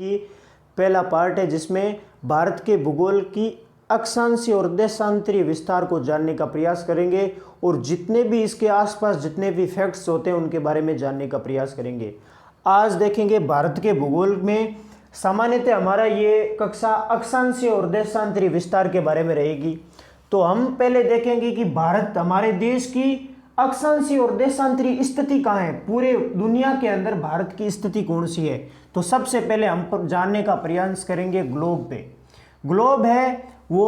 की पहला पार्ट है जिसमें भारत के भूगोल की अक्षांशीय और देशांतरीय विस्तार को जानने का प्रयास करेंगे और जितने भी इसके आसपास जितने भी फैक्ट्स होते हैं उनके बारे में जानने का प्रयास करेंगे। आज देखेंगे भारत के भूगोल में सामान्यतः हमारा ये कक्षा अक्षांशीय और देशांतरीय विस्तार के बारे में रहेगी। तो हम पहले देखेंगे कि भारत हमारे देश की अक्षांशीय और देशांतरीय स्थिति कहाँ है, पूरे दुनिया के अंदर भारत की स्थिति कौन सी है। तो सबसे पहले हम जानने का प्रयास करेंगे ग्लोब पे। ग्लोब है वो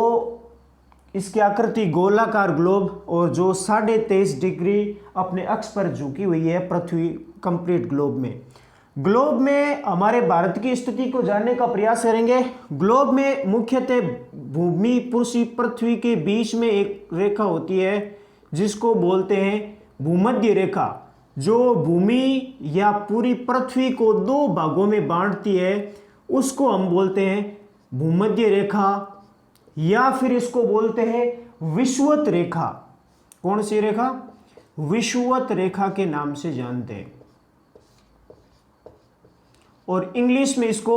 इसकी आकृति गोलाकार ग्लोब और जो 23.5 डिग्री अपने अक्ष पर झुकी हुई है पृथ्वी कंप्लीट ग्लोब में। ग्लोब में हमारे भारत की स्थिति को जानने का प्रयास करेंगे। ग्लोब में मुख्यतः भूमि पृथ्वी के बीच में एक रेखा होती है जिसको बोलते हैं भूमध्य रेखा, जो भूमि या पूरी पृथ्वी को दो भागों में बांटती है उसको हम बोलते हैं भूमध्य रेखा, या फिर इसको बोलते हैं विषुवत रेखा। कौन सी रेखा? विषुवत रेखा के नाम से जानते हैं और इंग्लिश में इसको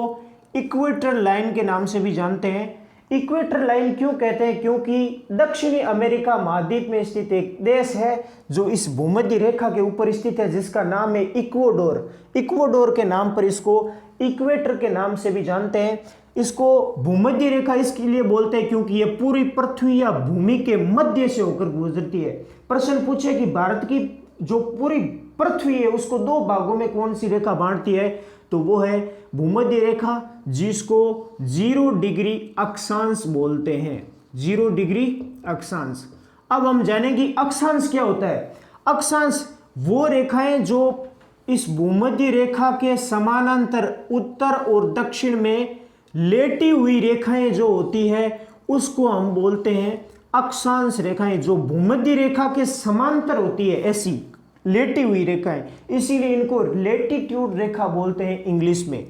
इक्वेटर लाइन के नाम से भी जानते हैं। इक्वेटर लाइन क्यों कहते हैं? क्योंकि दक्षिणी अमेरिका महाद्वीप में स्थित एक देश है जो इस भूमध्य रेखा के ऊपर स्थित है जिसका नाम है इक्वाडोर। इक्वाडोर के नाम पर इसको इक्वेटर के नाम से भी जानते हैं। इसको भूमध्य रेखा इसके लिए बोलते हैं क्योंकि यह पूरी पृथ्वी या भूमि के मध्य से होकर गुजरती है। प्रश्न पूछे कि भारत की जो पूरी पृथ्वी है उसको दो भागों में कौन सी रेखा बांटती है, तो वो है भूमध्य रेखा जिसको 0 डिग्री अक्षांश बोलते हैं। 0 डिग्री अक्षांश। अब हम जानेंगे अक्षांश क्या होता है। अक्षांश वो रेखाएं जो इस भूमध्य रेखा के समानांतर उत्तर और दक्षिण में लेटी हुई रेखाएं जो होती है उसको हम बोलते हैं अक्षांश रेखाएं। जो भूमध्य रेखा के समांतर होती है ऐसी लेटी हुई रेखाएं, इसीलिए इनको लेटीट्यूड रेखा बोलते हैं इंग्लिश में।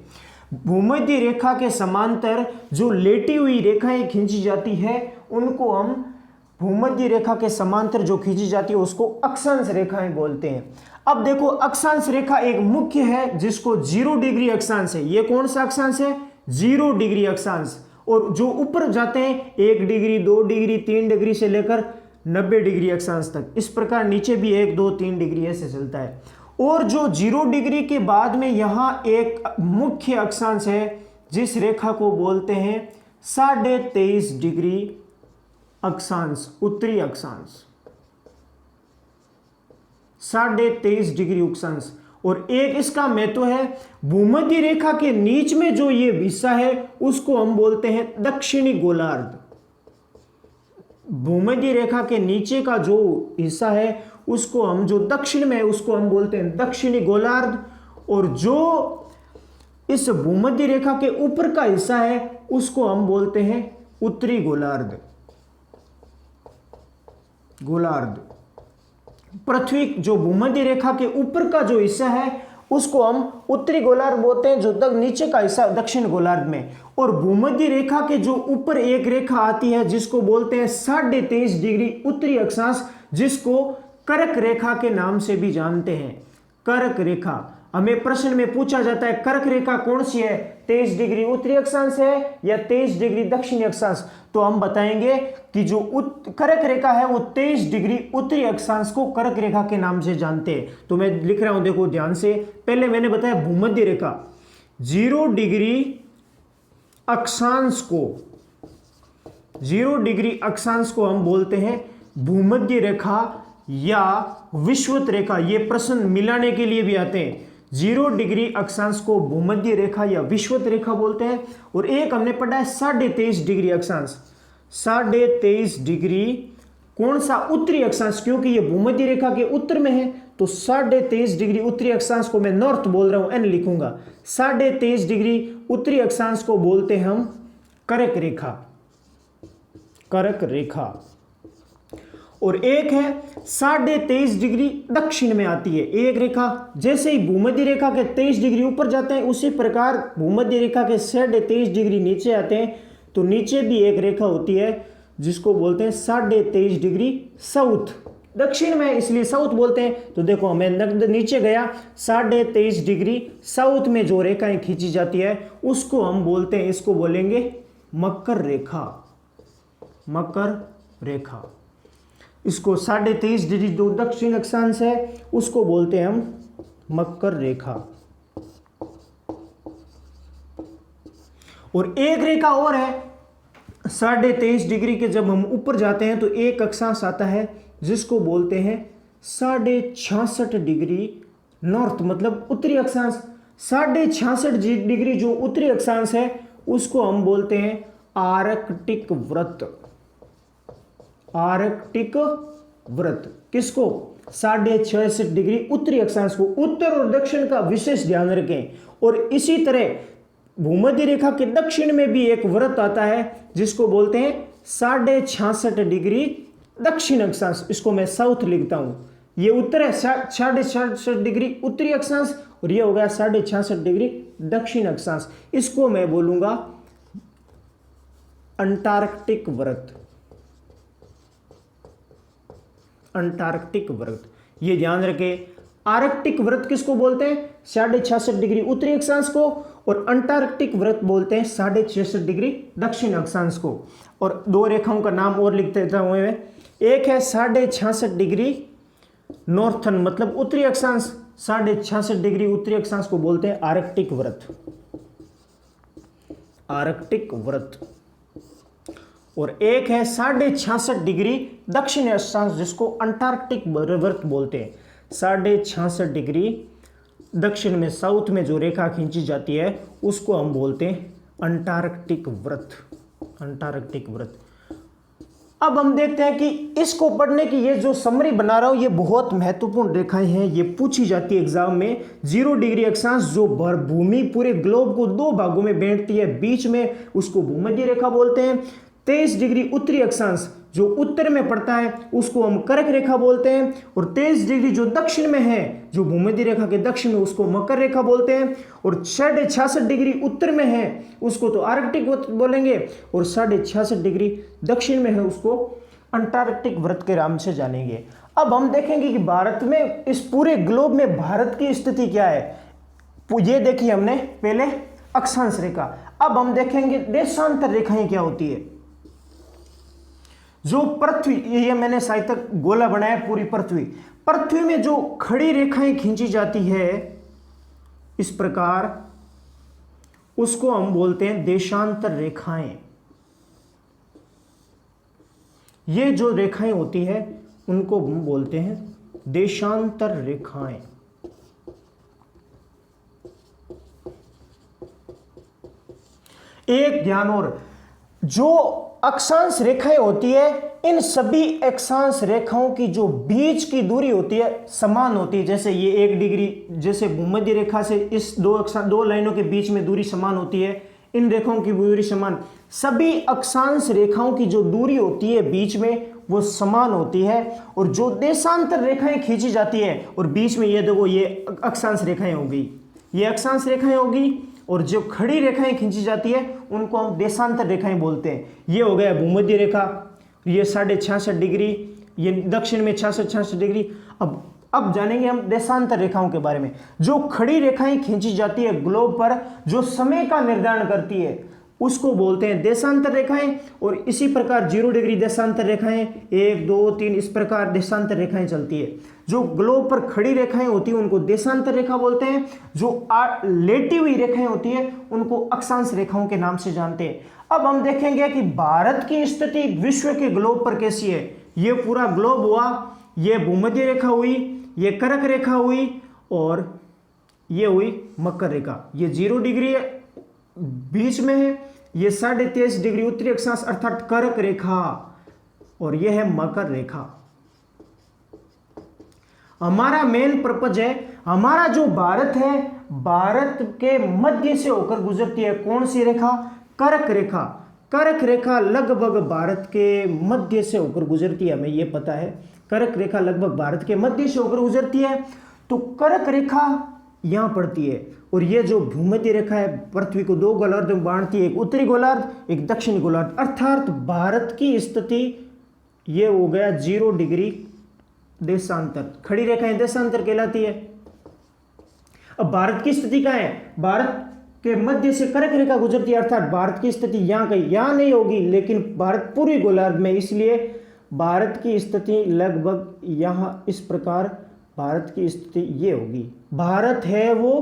भूमध्य रेखा के समांतर जो लेटी हुई रेखाएं खींची जाती है उनको हम भूमध्य रेखा के समांतर जो खींची जाती है उसको अक्षांश रेखाएं बोलते हैं। अब देखो अक्षांश रेखा एक मुख्य है जिसको 0 डिग्री अक्षांश है। ये कौन सा अक्षांश है? 0 डिग्री अक्षांश। और जो ऊपर जाते हैं 1 डिग्री 2 डिग्री 3 डिग्री से लेकर 90 डिग्री अक्षांश तक, इस प्रकार नीचे भी 1 2 3 डिग्री ऐसे चलता है। और जो 0 डिग्री के बाद में यहां एक मुख्य अक्षांश है जिस रेखा को बोलते हैं 23.5 डिग्री अक्षांश, उत्तरी अक्षांश। 23.5 डिग्री अक्षांश। और एक इसका महत्व है, भूमध्य रेखा के नीच में जो ये हिस्सा है उसको हम बोलते हैं दक्षिणी गोलार्ध। भूमध्य रेखा के नीचे का जो हिस्सा है उसको हम, जो दक्षिण में है उसको हम बोलते हैं दक्षिणी गोलार्ध, और जो इस भूमध्य रेखा के ऊपर का हिस्सा है उसको हम बोलते हैं उत्तरी गोलार्ध। गोलार्ध पृथ्वी जो भूमध्य रेखा के ऊपर का जो हिस्सा है उसको हम उत्तरी गोलार्ध बोलते हैं, जो नीचे का हिस्सा दक्षिण गोलार्ध में। और भूमध्य रेखा के जो ऊपर एक रेखा आती है जिसको बोलते हैं 23.5 डिग्री उत्तरी अक्षांश, जिसको कर्क रेखा के नाम से भी जानते हैं। कर्क रेखा हमें प्रश्न में पूछा जाता है कर्क रेखा कौन सी है, 23 डिग्री उत्तरी अक्षांश है या 23 डिग्री दक्षिणी अक्षांश। तो हम बताएंगे कि जो कर्क रेखा है वो 23 डिग्री उत्तरी अक्षांश को कर्क रेखा के नाम से जानते हैं। तो मैं लिख रहा हूं, देखो ध्यान से। पहले मैंने बताया भूमध्य रेखा 0 डिग्री अक्षांश को, 0 डिग्री अक्षांश को हम बोलते हैं भूमध्य रेखा या विषुवत रेखा। ये प्रश्न मिलाने के लिए भी आते हैं। 0 डिग्री अक्षांश को भूमध्य रेखा या विषुवत रेखा बोलते हैं। और एक हमने पढ़ा है 23.5 डिग्री अक्षांश। 23.5 डिग्री कौन सा? उत्तरी अक्षांश, क्योंकि ये भूमध्य रेखा के उत्तर में है तो 23.5 डिग्री उत्तरी अक्षांश को मैं नॉर्थ बोल रहा हूं, एन लिखूंगा। 23.5 डिग्री उत्तरी अक्षांश को बोलते हैं हम कर्क रेखा। कर्क रेखा। और एक है 23.5 डिग्री दक्षिण में आती है एक रेखा। जैसे ही भूमध्य रेखा के 23 डिग्री ऊपर जाते हैं उसी प्रकार भूमध्य रेखा के 23.5 डिग्री नीचे आते हैं तो नीचे भी एक रेखा होती है जिसको बोलते हैं 23.5 डिग्री साउथ। दक्षिण में, इसलिए साउथ बोलते हैं। तो देखो मैं नीचे गया 23.5 डिग्री साउथ में जो रेखाएं खींची जाती है उसको हम बोलते हैं, इसको बोलेंगे मकर रेखा। मकर रेखा, इसको 23.5 डिग्री जो दक्षिण अक्षांश है उसको बोलते हैं हम मकर रेखा। और एक रेखा और है 23.5 डिग्री के, जब हम ऊपर जाते हैं तो एक अक्षांश आता है जिसको बोलते हैं 66.5 डिग्री नॉर्थ, मतलब उत्तरी अक्षांश। 66.5 डिग्री जो उत्तरी अक्षांश है उसको हम बोलते हैं आर्कटिक व्रत। आर्कटिक व्रत किसको? 66.5 डिग्री उत्तरी अक्षांश को। उत्तर और दक्षिण का विशेष ध्यान रखें। और इसी तरह भूमध्य रेखा के दक्षिण में भी एक व्रत आता है जिसको बोलते हैं 66.5 डिग्री दक्षिण अक्षांश। इसको मैं साउथ लिखता हूं। ये उत्तर है 66.5 डिग्री उत्तरी अक्षांश और ये हो गया 66.5 डिग्री दक्षिण अक्षांश। इसको मैं बोलूंगा अंटार्कटिक व्रत। अंटार्कटिक व्रत, ये ध्यान रखें। आर्कटिक व्रत किसको बोलते हैं? 66.5 डिग्री उत्तरी अक्षांश को। और अंटार्कटिक व्रत बोलते हैं 66.5 डिग्री दक्षिण अक्षांश को। और दो रेखाओं का नाम और लिख देता हूं मैं। एक है 66.5 डिग्री नॉर्थन, मतलब उत्तरी अक्षांश। 66.5 डिग्री उत्तरी अक्षांश को बोलते हैं आर्कटिक व्रत। आर्कटिक व्रत। और एक है 66.5 डिग्री दक्षिण अक्षांश जिसको अंटार्कटिक व्रत बोलते हैं। 66.5 डिग्री दक्षिण में, साउथ में जो रेखा खींची जाती है उसको हम बोलते हैं अंटार्कटिक व्रत। अंटार्कटिक व्रत। अब हम देखते हैं कि इसको पढ़ने की ये जो समरी बना रहा हूं ये बहुत महत्वपूर्ण रेखाएं हैं। ये पूछी जाती है एग्जाम में। 0 डिग्री अक्षांश जो भूमि पूरे ग्लोब को दो भागों में बांटती है, बीच में, उसको भूमध्य रेखा बोलते हैं। 23 डिग्री उत्तरी अक्षांश जो उत्तर में पड़ता है उसको हम कर्क रेखा बोलते हैं। और 23 डिग्री जो दक्षिण में है, जो भूमध्य रेखा के दक्षिण में, उसको मकर रेखा बोलते हैं। और 66.5 डिग्री उत्तर में है उसको तो आर्कटिक व्रत बोलेंगे। और 66.5 डिग्री दक्षिण में है उसको अंटार्कटिक व्रत के नाम से जानेंगे। अब हम देखेंगे कि भारत में, इस पूरे ग्लोब में भारत की स्थिति क्या है। ये देखिए हमने पहले अक्षांश रेखा। अब हम देखेंगे देशांतर रेखाएं क्या होती है। जो पृथ्वी, ये मैंने शायद तक गोला बनाया पूरी पृथ्वी में जो खड़ी रेखाएं खींची जाती है इस प्रकार, उसको हम बोलते हैं देशांतर रेखाएं। ये जो रेखाएं होती है उनको हम बोलते हैं देशांतर रेखाएं। एक ध्यान और, जो अक्षांश रेखाएं होती है इन सभी अक्षांश रेखाओं की जो बीच की दूरी होती है समान होती है। जैसे ये 1 डिग्री, जैसे भूमध्य रेखा से इस दो लाइनों के बीच में दूरी समान होती है, इन रेखाओं की दूरी समान। सभी अक्षांश रेखाओं की जो दूरी होती है बीच में वो समान होती है। और जो देशांतर रेखाएं खींची जाती है और बीच में ये देखो, ये अक्षांश रेखाएं होगी, ये अक्षांश रेखाएं होगी। और जो खड़ी रेखाएं खींची जाती है उनको हम देशांतर रेखाएं बोलते हैं। ये हो गया भूमध्य रेखा, ये 66.5 डिग्री, ये दक्षिण में 66.5 डिग्री। अब जानेंगे हम देशांतर रेखाओं के बारे में। जो खड़ी रेखाएं खींची जाती है ग्लोब पर, जो समय का निर्धारण करती है, उसको बोलते हैं देशांतर रेखाएं। और इसी प्रकार 0 डिग्री देशांतर रेखाएं, 1 2 3 इस प्रकार देशांतर रेखाएं चलती है। जो ग्लोब पर खड़ी रेखाएं होती है उनको देशांतर रेखा बोलते हैं। जो लेटी हुई रेखाएं होती है उनको अक्षांश रेखाओं के नाम से जानते हैं। अब हम देखेंगे कि भारत की स्थिति विश्व के ग्लोब पर कैसी है। ये पूरा ग्लोब हुआ, ये भूमध्य रेखा हुई, ये कर्क रेखा हुई और ये हुई मकर रेखा। ये 0 डिग्री बीच में है, ये 23.5 डिग्री उत्तरी अक्षांश अर्थात कर्क रेखा, और यह है मकर रेखा। हमारा मेन पर्पज है, हमारा जो भारत है, भारत के मध्य से होकर गुजरती है कौन सी रेखा? कर्क रेखा। कर्क रेखा लगभग भारत के मध्य से होकर गुजरती है, हमें यह पता है। कर्क रेखा लगभग भारत के मध्य से होकर गुजरती है। तो कर्क रेखा यहां पड़ती है। और ये जो भूमध्य रेखा है पृथ्वी को 2 गोलार्ध में बांटती है, एक उत्तरी गोलार्ध, एक दक्षिणी गोलार्ध। अर्थात भारत की स्थिति ये हो गया 0 डिग्री देशांतर, खड़ी रेखाएं देशांतर कहलाती है। अब भारत की स्थिति क्या है, भारत के मध्य से कर्क रेखा गुजरती है, अर्थात भारत की स्थिति यहां कहीं, यहां नहीं होगी, लेकिन भारत पूर्वी गोलार्ध में, इसलिए भारत की स्थिति लगभग यहां इस प्रकार भारत की स्थिति ये होगी। भारत है वो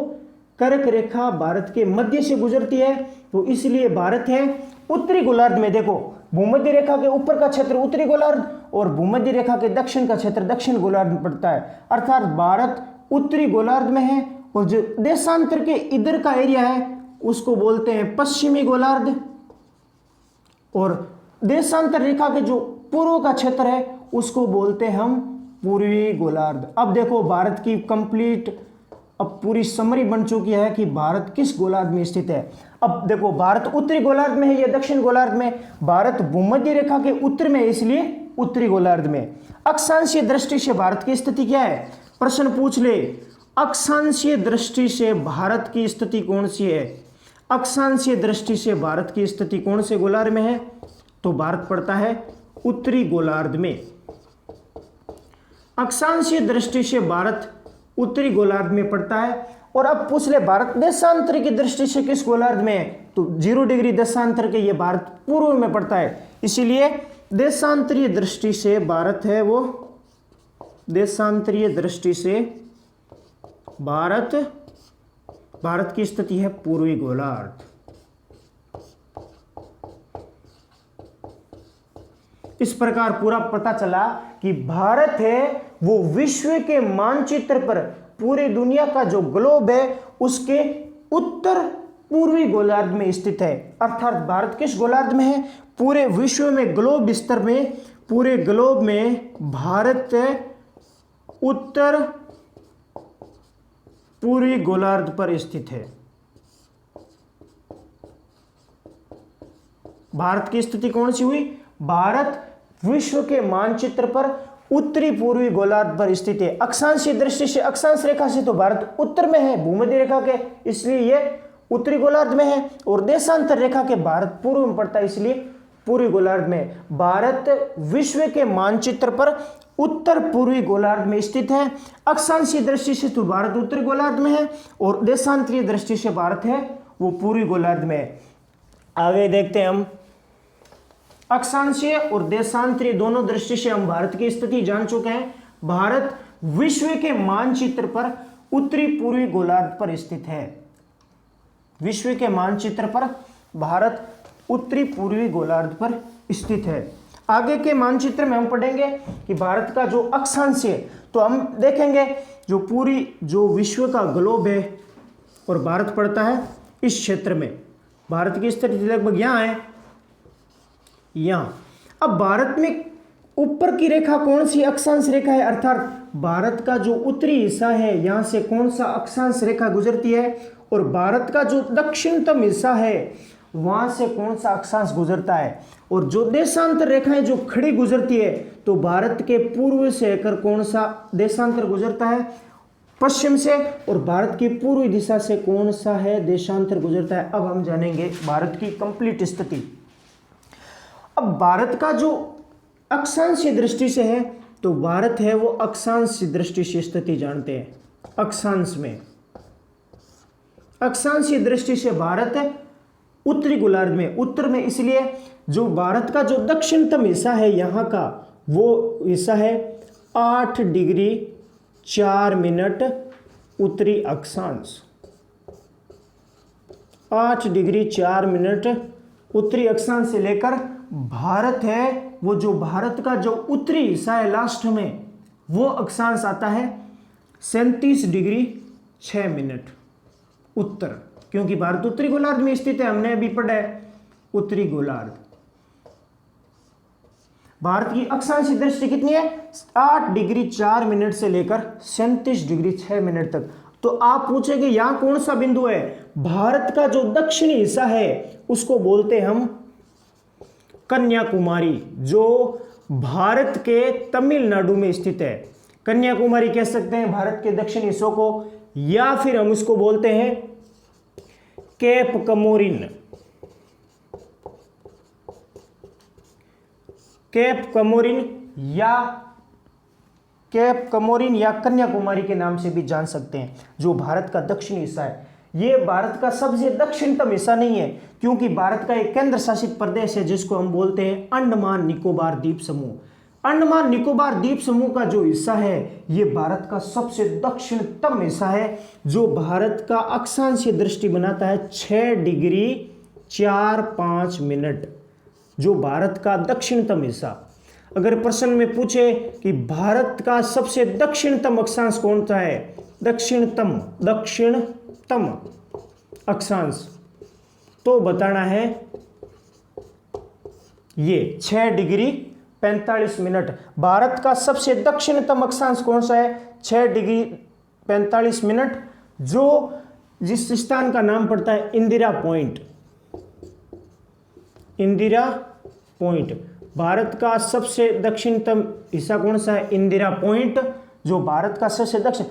कर्क रेखा भारत के मध्य से गुजरती है, तो इसलिए भारत है उत्तरी गोलार्ध में। देखो भूमध्य रेखा के ऊपर का क्षेत्र उत्तरी गोलार्ध और भूमध्य रेखा के दक्षिण का क्षेत्र दक्षिण गोलार्ध में पड़ता है, अर्थात भारत उत्तरी गोलार्ध में है। और जो देशांतर के इधर का एरिया है उसको बोलते हैं पश्चिमी गोलार्ध, और देशांतर रेखा के जो पूर्व का क्षेत्र है उसको बोलते हैं हम पूर्वी गोलार्ध। अब देखो भारत की कंप्लीट अब पूरी समरी बन चुकी है कि भारत किस गोलार्ध में स्थित है। अब देखो भारत उत्तरी गोलार्ध में है या दक्षिण गोलार्ध में, भारत भूमध्य रेखा के उत्तर में है इसलिए उत्तरी गोलार्ध में। अक्षांशीय दृष्टि से भारत की स्थिति क्या है, प्रश्न पूछ ले, अक्षांशीय दृष्टि से भारत की स्थिति कौन सी है, अक्षांशीय दृष्टि से भारत की स्थिति कौन से गोलार्ध में है, तो भारत पड़ता है उत्तरी गोलार्ध में। अक्षांशीय दृष्टि से भारत उत्तरी गोलार्ध में पड़ता है। और अब पूछ ले भारत देशांतर की दृष्टि से किस गोलार्ध में है, तो 0 डिग्री देशांतर के ये भारत पूर्व में पड़ता है, इसीलिए देशांतरीय दृष्टि से भारत है वो, देशांतरीय दृष्टि से भारत की स्थिति है पूर्वी गोलार्ध। इस प्रकार पूरा पता चला कि भारत है वो विश्व के मानचित्र पर पूरी दुनिया का जो ग्लोब है उसके उत्तर पूर्वी गोलार्ध में स्थित है, अर्थात भारत किस गोलार्ध में है, पूरे विश्व में ग्लोब स्तर में, पूरे ग्लोब में भारत उत्तर पूर्वी गोलार्ध पर स्थित है। भारत की स्थिति कौन सी हुई, भारत विश्व के मानचित्र पर उत्तरी पूर्वी गोलार्ध पर स्थित है। अक्षांशीय दृष्टि से, अक्षांश रेखा से तो भारत उत्तर में है भूमध्य रेखा के, इसलिए यह उत्तरी गोलार्ध में है, और देशांतर रेखा के भारत पूर्व में पड़ता है इसलिए पूर्वी गोलार्ध में। भारत विश्व के मानचित्र पर उत्तर पूर्वी गोलार्ध में स्थित है। अक्षांशीय दृष्टि से तो भारत उत्तरी गोलार्ध में है और देशांतरीय दृष्टि से भारत है वो पूर्वी गोलार्ध में है। आगे देखते हैं हम, अक्षांशीय और देशांतरीय दोनों दृष्टि से हम भारत की स्थिति जान चुके हैं। भारत विश्व के मानचित्र पर उत्तरी पूर्वी गोलार्ध पर स्थित है। विश्व के मानचित्र पर भारत उत्तरी पूर्वी गोलार्ध पर स्थित है। आगे के मानचित्र में हम पढ़ेंगे कि भारत का जो अक्षांश है, तो हम देखेंगे जो विश्व का ग्लोब है और भारत पड़ता है इस क्षेत्र में। भारत की स्थिति लगभग यहाँ है, यहाँ। अब भारत में ऊपर की रेखा कौन सी अक्षांश रेखा है, अर्थात भारत का जो उत्तरी हिस्सा है यहाँ से कौन सा अक्षांश रेखा गुजरती है, और भारत का जो दक्षिणतम हिस्सा है वहां से कौन सा अक्षांश गुजरता है। और जो देशांतर रेखाएं जो खड़ी गुजरती है, तो भारत के पूर्व से होकर कौन सा देशांतर गुजरता है, पश्चिम से, और भारत की पूर्वी दिशा से कौन सा है देशांतर गुजरता है। अब हम जानेंगे भारत की कंप्लीट स्थिति। अब भारत का जो अक्षांशीय दृष्टि से है, तो भारत है वो अक्षांश दृष्टि से स्थिति जानते हैं। अक्षांश में, अक्षांशीय दृष्टि से भारत है उत्तरी गोलार्ध में, उत्तर में, इसलिए जो भारत का जो दक्षिणतम हिस्सा है यहाँ का, वो हिस्सा है 8 डिग्री 4 मिनट उत्तरी अक्षांश। 8 डिग्री 4 मिनट उत्तरी अक्षांश से लेकर भारत है वो, जो भारत का जो उत्तरी हिस्सा है लास्ट में, वो अक्षांश आता है 37 डिग्री 6 मिनट उत्तर, क्योंकि भारत उत्तरी गोलार्ध में स्थित है, हमने अभी पढ़ा है उत्तरी गोलार्ध। भारत की अक्षांशीय दृष्टि कितनी है, 8 डिग्री 4 मिनट से लेकर 37 डिग्री 6 मिनट तक। तो आप पूछेंगे यहां कौन सा बिंदु है, भारत का जो दक्षिणी हिस्सा है उसको बोलते हम कन्याकुमारी, जो भारत के तमिलनाडु में स्थित है। कन्याकुमारी कह सकते हैं भारत के दक्षिणी हिस्सों को, या फिर हम इसको बोलते हैं केप कमोरिन। केप कमोरिन या केप कमोरिन या कन्याकुमारी के नाम से भी जान सकते हैं, जो भारत का दक्षिणी हिस्सा है। ये भारत का सबसे दक्षिणतम हिस्सा नहीं है, क्योंकि भारत का एक केंद्र शासित प्रदेश है जिसको हम बोलते हैं अंडमान निकोबार द्वीप समूह। अंडमान निकोबार द्वीप समूह का जो हिस्सा है ये भारत का सबसे दक्षिणतम हिस्सा है, जो भारत का अक्षांशीय दृष्टि बनाता है 6 डिग्री 4-5 मिनट, जो भारत का दक्षिणतम हिस्सा। अगर प्रश्न में पूछे कि भारत का सबसे दक्षिणतम अक्षांश कौन सा है, दक्षिणतम अक्षांश, तो बताना है ये 6 डिग्री 45 मिनट। भारत का सबसे दक्षिणतम अक्षांश कौन सा है, 6 डिग्री 45 मिनट, जो जिस स्थान का नाम पड़ता है इंदिरा पॉइंट। इंदिरा पॉइंट भारत का सबसे दक्षिणतम हिस्सा कौन सा है, इंदिरा पॉइंट, जो भारत का सबसे दक्षिण।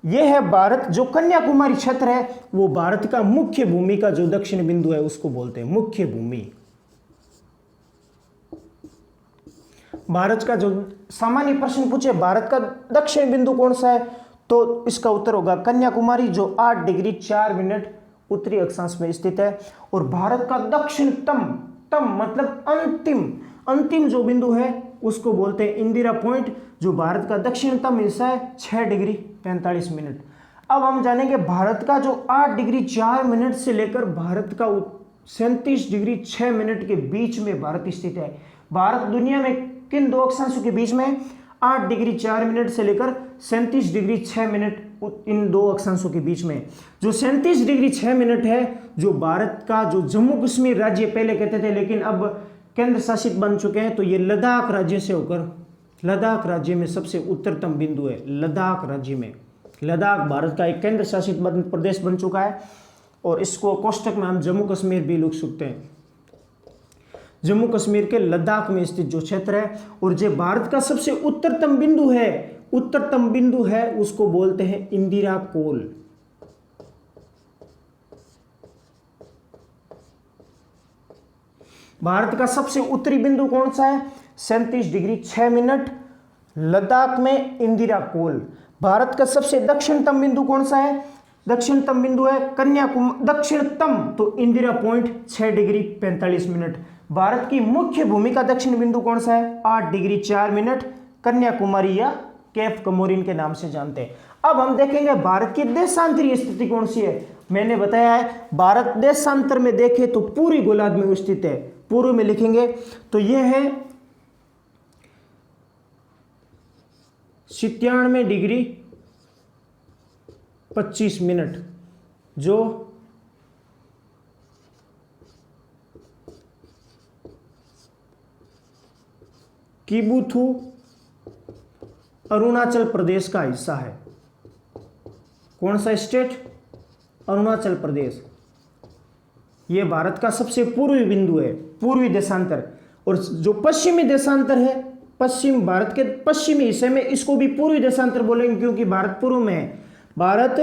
यह है भारत, जो कन्याकुमारी क्षेत्र है वो भारत का मुख्य भूमि का जो दक्षिण बिंदु है उसको बोलते हैं मुख्य भूमि। भारत का जो सामान्य प्रश्न पूछे भारत का दक्षिण बिंदु कौन सा है, तो इसका उत्तर होगा कन्याकुमारी, जो 8 डिग्री 4 मिनट उत्तरी अक्षांश में स्थित है। और भारत का दक्षिणतम मतलब अंतिम जो बिंदु है उसको बोलते हैं इंदिरा पॉइंट, जो भारत का दक्षिणतम हिस्सा है 6 डिग्री 45 मिनट। अब हम जानेंगे भारत का जो 8 डिग्री 4 मिनट से लेकर भारत का 37 डिग्री 6 मिनट के बीच में भारत स्थित है। भारत दुनिया में किन दो अक्षांशों के बीच में, 8 डिग्री 4 मिनट से लेकर 37 डिग्री 6 मिनट, इन दो अक्षांशों के बीच में। जो 37 डिग्री 6 मिनट है, जो भारत का जो जम्मू कश्मीर राज्य पहले कहते थे लेकिन अब केंद्र शासित बन चुके हैं, तो ये लद्दाख राज्य से होकर लद्दाख राज्य में सबसे उत्तरतम बिंदु है। लद्दाख राज्य में, लद्दाख भारत का एक केंद्र शासित प्रदेश बन चुका है और इसको कोष्टक में हम जम्मू कश्मीर भी लिख सकते हैं। जम्मू कश्मीर के लद्दाख में स्थित जो क्षेत्र है, और जो भारत का सबसे उत्तरतम बिंदु है उसको बोलते हैं इंदिरा कोल। भारत का सबसे उत्तरी बिंदु कौन सा है, 37 डिग्री 6 मिनट, लद्दाख में इंदिरा कोल। भारत का सबसे दक्षिणतम बिंदु कौन सा है, दक्षिणतम बिंदु है कन्याकुमारी, दक्षिणतम तो Indira point 6 degree 45 minute. Bharat की मुख्य भूमि का दक्षिण बिंदु कौन सा है, 8 डिग्री 4 मिनट, कन्याकुमारी या केप कमोरिन के नाम से जानते हैं। अब हम देखेंगे भारत की देशांतरीय स्थिति कौन सी है। मैंने बताया है भारत देशांतर में देखे तो पूरी गोलार्ध में स्थित है। पूर्व में लिखेंगे तो यह है 97 डिग्री 25 मिनट, जो किबुथु अरुणाचल प्रदेश का हिस्सा है। कौन सा स्टेट, अरुणाचल प्रदेश। यह भारत का सबसे पूर्वी बिंदु है, पूर्वी देशांतर। और जो पश्चिमी देशांतर है, पश्चिम भारत के पश्चिमी हिस्से में, इसको भी पूर्वी देशांतर बोलेंगे क्योंकि भारत पूर्व में है। भारत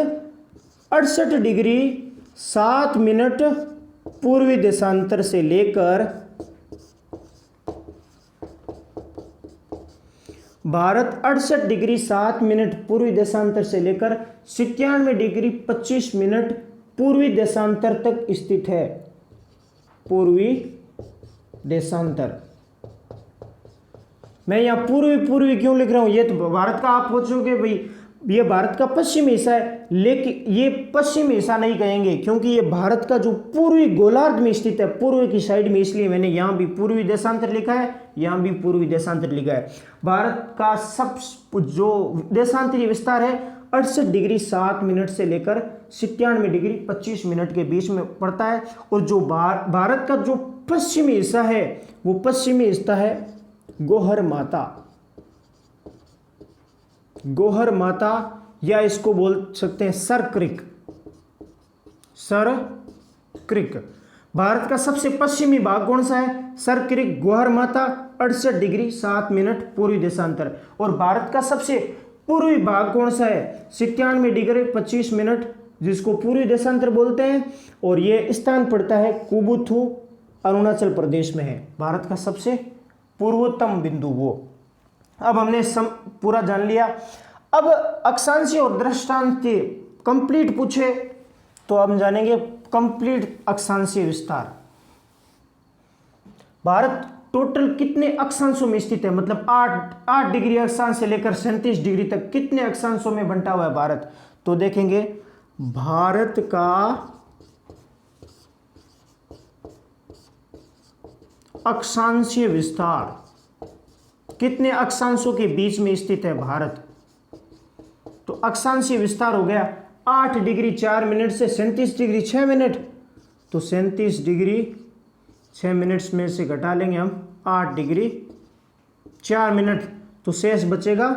68 डिग्री 7 मिनट पूर्वी देशांतर से लेकर भारत 68 डिग्री 7 मिनट पूर्वी देशांतर से लेकर 97 डिग्री 25 मिनट पूर्वी देशांतर तक स्थित है। पूर्वी देशांतर, मैं यहां पूर्वी क्यों लिख रहा हूं, ये तो भारत का, आप पूछोगे भाई ये भारत का पश्चिमी हिस्सा है, लेकिन ये पश्चिमी हिस्सा नहीं कहेंगे क्योंकि ये भारत का जो पूर्वी गोलार्ध में स्थित है, पूर्व की साइड में, इसलिए मैंने यहां भी पूर्वी देशांतर लिखा है, यहां भी पूर्वी देशांतर लिखा है। भारत का सब जो देशांतरीय विस्तार है 68 डिग्री 7 मिनट से लेकर 97 डिग्री 25 मिनट के बीच में पड़ता है। और जो भारत का जो पश्चिमी हिस्सा है वो पश्चिमी हिस्सा है गोहर माता, या इसको बोल सकते हैं सर क्रिक। भारत का सबसे पश्चिमी भाग कौन सा है, सर क्रिक, गोहर माता, 68 डिग्री 7 मिनट पूर्वी देशांतर। और भारत का सबसे पूर्वी भाग कौन सा है, 97 डिग्री 25 मिनट, जिसको पूर्वी देशांतर बोलते हैं। और ये स्थान पड़ता है कुबुथु, अरुणाचल प्रदेश में है। भारत का सबसे पूर्वोत्तम बिंदु वो। अब हमने पूरा जान लिया। अब अक्षांशीय और दृष्टांतीय कंप्लीट पूछे तो हम जानेंगे कंप्लीट अक्षांशीय विस्तार। भारत टोटल कितने अक्षांशों में स्थित है, मतलब 8 डिग्री अक्षांश से लेकर 37 डिग्री तक कितने अक्षांशों में बंटा हुआ है भारत। तो देखेंगे भारत का अक्षांशीय विस्तार, कितने अक्षांशों के बीच में स्थित है भारत। तो अक्षांशीय विस्तार हो गया 8 डिग्री 4 मिनट से 37 डिग्री 6 मिनट। तो 37 डिग्री 6 मिनट्स में से घटा लेंगे हम 8 डिग्री 4 मिनट, तो शेष बचेगा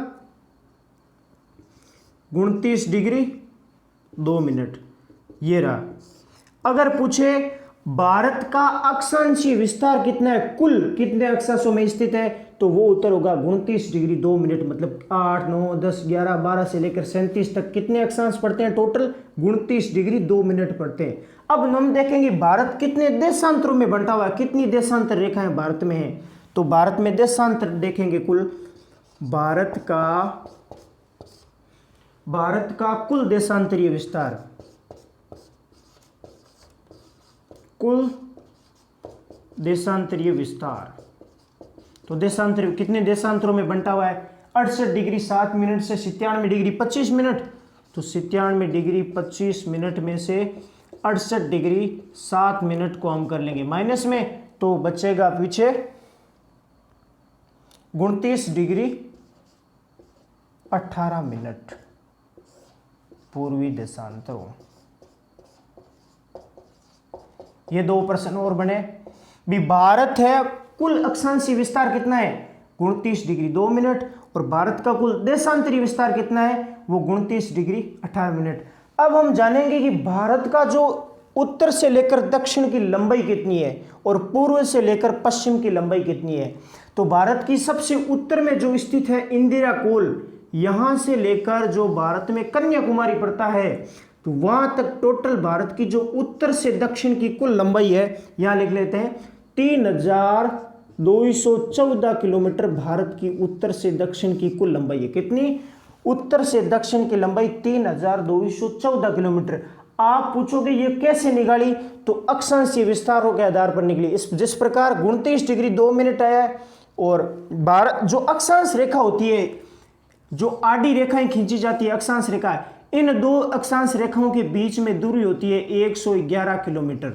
29 डिग्री 2 मिनट। ये रहा। अगर पूछे भारत का अक्षांशीय विस्तार कितना है, कुल कितने अक्षांशों में स्थित है, तो वो उत्तर होगा 29 डिग्री 2 मिनट। मतलब 8 9 10 11 12 से लेकर 37 तक कितने अक्षांश पड़ते हैं टोटल, 29 डिग्री 2 मिनट पड़ते हैं। अब हम देखेंगे भारत कितने देशांतरों में बंटा हुआ है, कितनी देशांतर रेखाएं भारत में है। तो भारत में देशांतर देखेंगे कुल, भारत का कुल देशांतरीय विस्तार, कुल देशांतरीय विस्तार। तो देशांतर कितने देशांतरों में बंटा हुआ है, 68 डिग्री 7 मिनट से 97 डिग्री 25 मिनट। तो 97 डिग्री 25 मिनट में से 68 डिग्री 7 मिनट को हम कर लेंगे माइनस में, तो बचेगा पीछे 29 डिग्री 18 मिनट पूर्वी देशांतरों। ये 2 प्रश्न और बने भी। भारत है कुल अक्षांशीय विस्तार कितना है, 29 डिग्री 2 मिनट, और भारत का कुल देशांतरीय विस्तार कितना है, वो 29 डिग्री 18 मिनट। अब हम जानेंगे कि भारत का जो उत्तर से लेकर दक्षिण की लंबाई कितनी है और पूर्व से लेकर पश्चिम की लंबाई कितनी है। तो भारत की सबसे उत्तर में जो स्थित है इंदिरा कोल, यहां से लेकर जो भारत में कन्याकुमारी पड़ता है, तो वहां तक टोटल भारत की जो उत्तर से दक्षिण की कुल लंबाई है, यहां लिख लेते हैं 3214 किलोमीटर भारत की उत्तर से दक्षिण की कुल लंबाई है। कितनी, उत्तर से दक्षिण की लंबाई 3214 किलोमीटर। आप पूछोगे ये कैसे निकाली, तो अक्षांशीय विस्तारों के आधार पर निकली। जिस प्रकार 29 डिग्री 2 मिनट आया है, और भारत जो अक्षांश रेखा होती है, जो आडी रेखाएं खींची जाती है अक्षांश रेखा, इन 2 अक्षांश रेखाओं के बीच में दूरी होती है 111 किलोमीटर।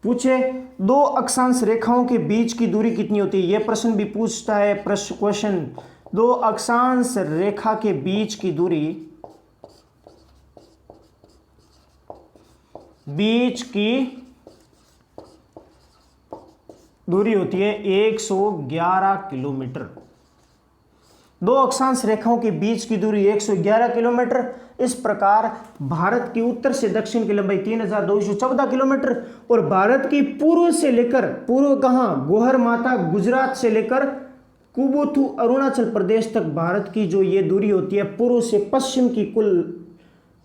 पूछे 2 अक्षांश रेखाओं के बीच की दूरी कितनी होती है, यह प्रश्न भी पूछता है क्वेश्चन। 2 अक्षांश रेखा के बीच की दूरी होती है 111 किलोमीटर। 2 अक्षांश रेखाओं के बीच की दूरी 111 किलोमीटर। इस प्रकार भारत की उत्तर से दक्षिण की लंबाई 3214 किलोमीटर, और भारत की पूर्व से लेकर, पूर्व कहाँ, गोहर माता गुजरात से लेकर कुबुथु अरुणाचल प्रदेश तक भारत की जो ये दूरी होती है पूर्व से पश्चिम की, कुल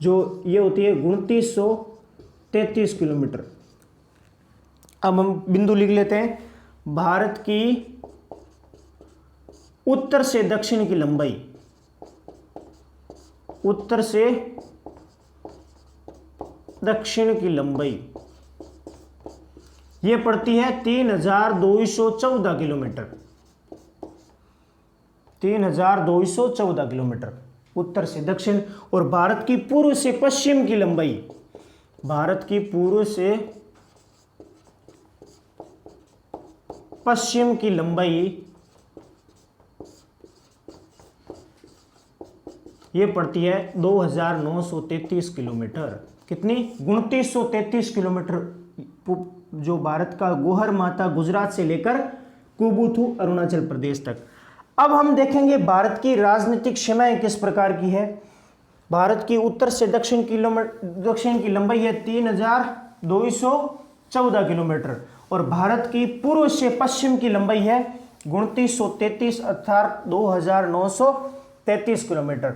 जो ये होती है 2933 किलोमीटर। अब हम बिंदु लिख लेते हैं। भारत की उत्तर से दक्षिण की लंबाई, उत्तर से दक्षिण की लंबाई यह पड़ती है 3214 किलोमीटर। 3214 किलोमीटर उत्तर से दक्षिण। और भारत की पूर्व से पश्चिम की लंबाई, भारत की पूर्व से पश्चिम की लंबाई ये पड़ती है 2933 किलोमीटर। कितनी, 2933 किलोमीटर, जो भारत का गोहर माता गुजरात से लेकर कुबुथु अरुणाचल प्रदेश तक। अब हम देखेंगे भारत की राजनीतिक सीमाएं किस प्रकार की है। भारत की उत्तर से दक्षिण की लंबाई है 3214 किलोमीटर, और भारत की पूर्व से पश्चिम की लंबाई है 2933 अर्थात 2933 किलोमीटर।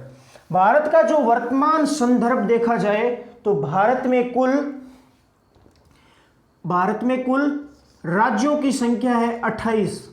भारत का जो वर्तमान संदर्भ देखा जाए तो भारत में कुल राज्यों की संख्या है 28।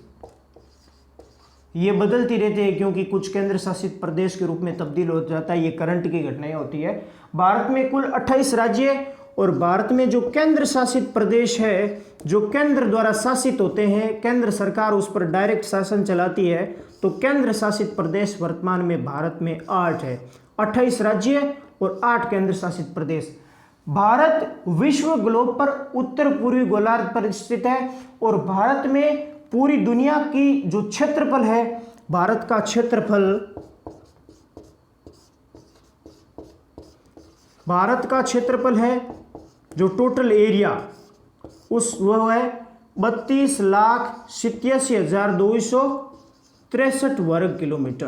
ये बदलती रहती है क्योंकि कुछ केंद्र शासित प्रदेश के रूप में तब्दील हो जाता है, ये करंट की घटनाएं होती है। भारत में कुल 28 राज्य और भारत में जो केंद्र शासित प्रदेश है, जो केंद्र द्वारा शासित होते हैं, केंद्र सरकार उस पर डायरेक्ट शासन चलाती है, तो केंद्र शासित प्रदेश वर्तमान में भारत में 8 है, 28 राज्य और 8 केंद्र शासित प्रदेश। भारत विश्व ग्लोब पर उत्तर पूर्वी गोलार्ध पर स्थित है और भारत में पूरी दुनिया की जो क्षेत्रफल है, भारत का क्षेत्रफल है जो टोटल एरिया वह है 32,87,263 वर्ग किलोमीटर।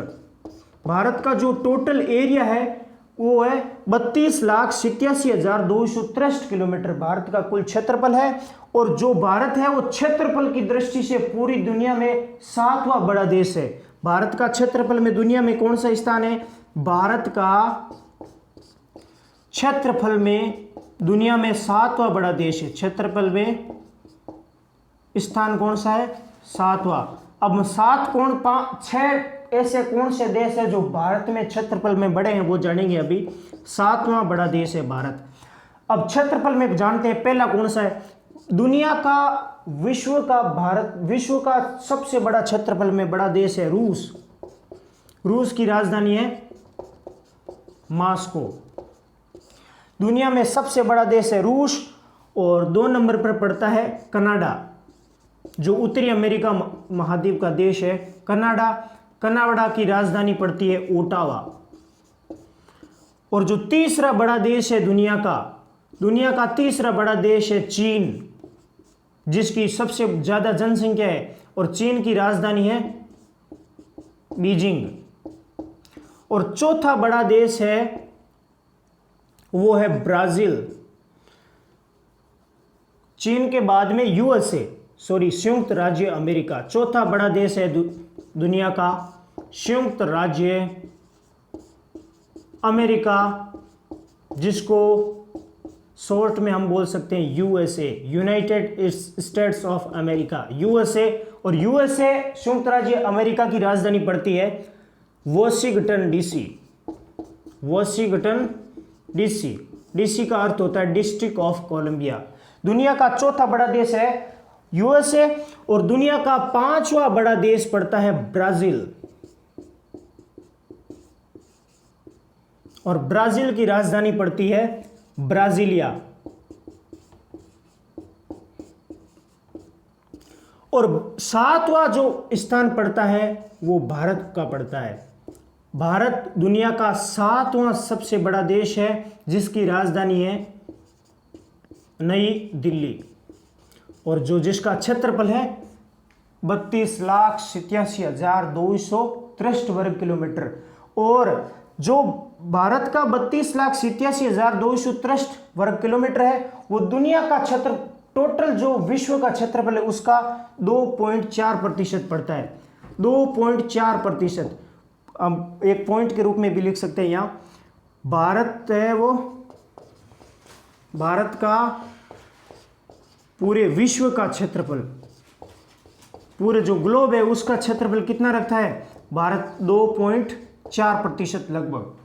भारत का जो टोटल एरिया है वो है 32,87,263 किलोमीटर भारत का कुल क्षेत्रफल है। और जो भारत है वो क्षेत्रफल की दृष्टि से पूरी दुनिया में 7वां बड़ा देश है। भारत का क्षेत्रफल में दुनिया में कौन सा स्थान है? भारत का क्षेत्रफल में दुनिया में 7वां बड़ा देश है। क्षेत्रफल में स्थान कौन सा है? 7वां। अब 6 ऐसे कौन से देश है जो भारत में क्षेत्रफल में बड़े हैं, वो जानेंगे अभी। 7वां बड़ा देश है भारत। अब क्षेत्रफल में जानते हैं पहला कौन सा है? दुनिया का विश्व का सबसे बड़ा क्षेत्रफल में बड़ा देश है रूस। रूस की राजधानी है मॉस्को। दुनिया में सबसे बड़ा देश है रूस और 2 नंबर पर पड़ता है कनाडा, जो उत्तरी अमेरिका महाद्वीप का देश है। कनाडा की राजधानी पड़ती है ओटावा। और जो तीसरा बड़ा देश है दुनिया का तीसरा बड़ा देश है चीन, जिसकी सबसे ज्यादा जनसंख्या है और चीन की राजधानी है बीजिंग। और चौथा बड़ा देश है वो है ब्राजील। चीन के बाद में संयुक्त राज्य अमेरिका चौथा बड़ा देश है दुनिया का। संयुक्त राज्य अमेरिका, जिसको शॉर्ट में हम बोल सकते हैं USA, United states of America, USA. और यूएसए संयुक्त राज्य अमेरिका की राजधानी पड़ती है वॉशिंगटन डीसी। डीसी का अर्थ होता है डिस्ट्रिक्ट ऑफ कोलंबिया। दुनिया का चौथा बड़ा देश है यूएसए और दुनिया का 5वां बड़ा देश पड़ता है ब्राजील। और ब्राजील की राजधानी पड़ती है ब्राजीलिया। और 7वां जो स्थान पड़ता है वो भारत का पड़ता है। भारत दुनिया का 7वां सबसे बड़ा देश है, जिसकी राजधानी है नई दिल्ली और जिसका क्षेत्रफल है 32,87,263 वर्ग किलोमीटर। और जो भारत का 32,87,263 वर्ग किलोमीटर है वो दुनिया का टोटल जो विश्व का क्षेत्रफल है उसका 2.4% पड़ता है। 2.4%। अब एक पॉइंट के रूप में भी लिख सकते हैं यहाँ, भारत है वो भारत का पूरे विश्व का क्षेत्रफल, पूरे जो ग्लोब है उसका क्षेत्रफल कितना रखता है भारत? 2.4% लगभग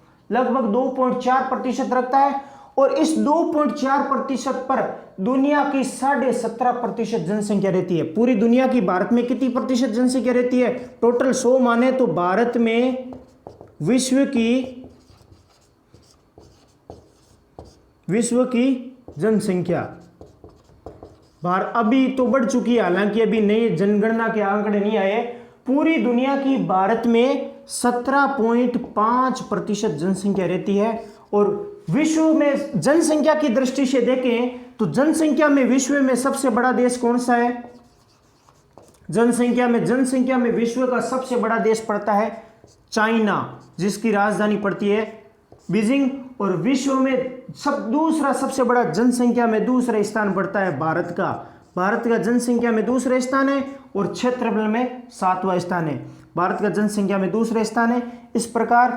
2.4% रखता है। और इस 2.4% पर दुनिया की 17.5% जनसंख्या रहती है। पूरी दुनिया की भारत में कितनी प्रतिशत जनसंख्या रहती है? टोटल 100 माने तो भारत में विश्व की जनसंख्या अभी तो बढ़ चुकी है, हालांकि अभी नई जनगणना के आंकड़े नहीं आए। पूरी दुनिया की भारत में 17.5% जनसंख्या रहती है। और विश्व में जनसंख्या की दृष्टि से देखें तो जनसंख्या में विश्व में सबसे बड़ा देश कौन सा है? जनसंख्या में विश्व का सबसे बड़ा देश पड़ता है चाइना, जिसकी राजधानी पड़ती है बीजिंग। और विश्व में दूसरा सबसे बड़ा जनसंख्या में दूसरा स्थान पड़ता है भारत का जनसंख्या में दूसरा स्थान है और क्षेत्रफल में 7वां स्थान है। भारत का जनसंख्या में दूसरा स्थान है। इस प्रकार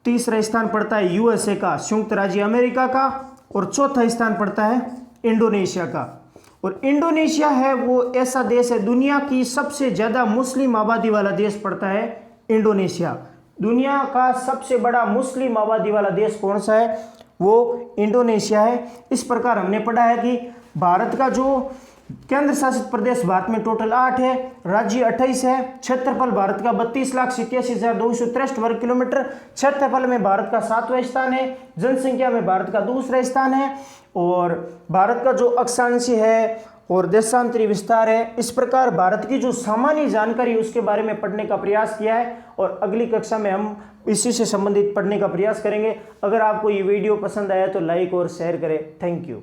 तीसरा स्थान पड़ता है यूएसए का, संयुक्त राज्य अमेरिका का, और चौथा स्थान पड़ता है इंडोनेशिया का। और इंडोनेशिया है वो ऐसा देश है, दुनिया की सबसे ज़्यादा मुस्लिम आबादी वाला देश पड़ता है इंडोनेशिया। दुनिया का सबसे बड़ा मुस्लिम आबादी वाला देश कौन सा है, वो इंडोनेशिया है। इस प्रकार हमने पढ़ा है कि भारत का जो केंद्र शासित प्रदेश भारत में टोटल 8 है, राज्य 28 है, क्षेत्रफल भारत का 32,87,263 वर्ग किलोमीटर, क्षेत्रफल में भारत का 7वां स्थान है, जनसंख्या में भारत का दूसरा स्थान है, और भारत का जो अक्षांशीय है और देशांतरी विस्तार है। इस प्रकार भारत की जो सामान्य जानकारी उसके बारे में पढ़ने का प्रयास किया है, और अगली कक्षा में हम इसी से संबंधित पढ़ने का प्रयास करेंगे। अगर आपको ये वीडियो पसंद आया तो लाइक और शेयर करें। Thank you.